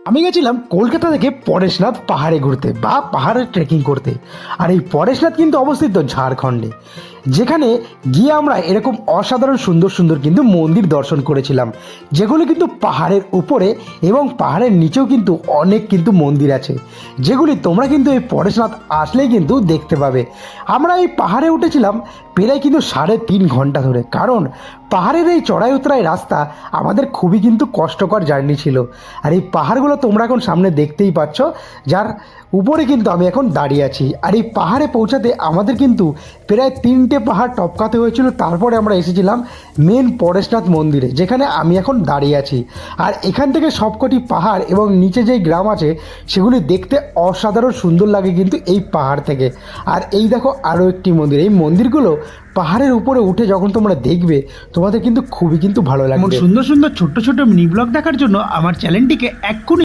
আমি গেছিলাম কলকাতা থেকে পরেশনাথ পাহাড়ে ঘুরতে বা পাহাড়ে ট্রেকিং করতে। আর এই পরেশনাথ কিন্তু অবস্থিত ঝাড়খণ্ডে, যেখানে গিয়ে আমরা এরকম অসাধারণ সুন্দর সুন্দর কিন্তু মন্দির দর্শন করেছিলাম, যেগুলো কিন্তু পাহাড়ের উপরে এবং পাহাড়ের নিচেও কিন্তু অনেক কিন্তু মন্দির আছে, যেগুলি তোমরা কিন্তু এই পরেশনাথ আসলেই কিন্তু দেখতে পাবে। আমরা এই পাহাড়ে উঠেছিলাম প্রায় কিন্তু 3.5 ঘন্টা ধরে, কারণ পাহাড়ের এই চড়াই উতরাই রাস্তা আমাদের খুবই কিন্তু কষ্টকর জার্নি ছিল। আর এই পাহাড়গুলো তোমরা এখন সামনে দেখতেই পাচ্ছ, যার উপরে কিন্তু আমি এখন দাঁড়িয়ে আছি। আর এই পাহাড়ে পৌঁছাতে আমাদের কিন্তু প্রায় 3টে পাহাড় টপকাতে হয়েছিল, তারপরে আমরা এসেছিলাম মেন পরেশনাথ মন্দিরে, যেখানে আমি এখন দাঁড়িয়ে আছি। আর এখান থেকে সবকটি পাহাড় এবং নিচে যেই গ্রাম আছে সেগুলি দেখতে অসাধারণ সুন্দর লাগে কিন্তু এই পাহাড় থেকে। আর এই দেখো আরও একটি মন্দির, এই মন্দিরগুলো পাহাড়ের উপরে উঠে যখন তোমরা দেখবে তোমাদের কিন্তু খুবই কিন্তু ভালো লাগবে। সুন্দর সুন্দর ছোট্ট ছোট্ট মিনি ব্লগ দেখার জন্য আমার চ্যানেলটিকে এক্ষুনি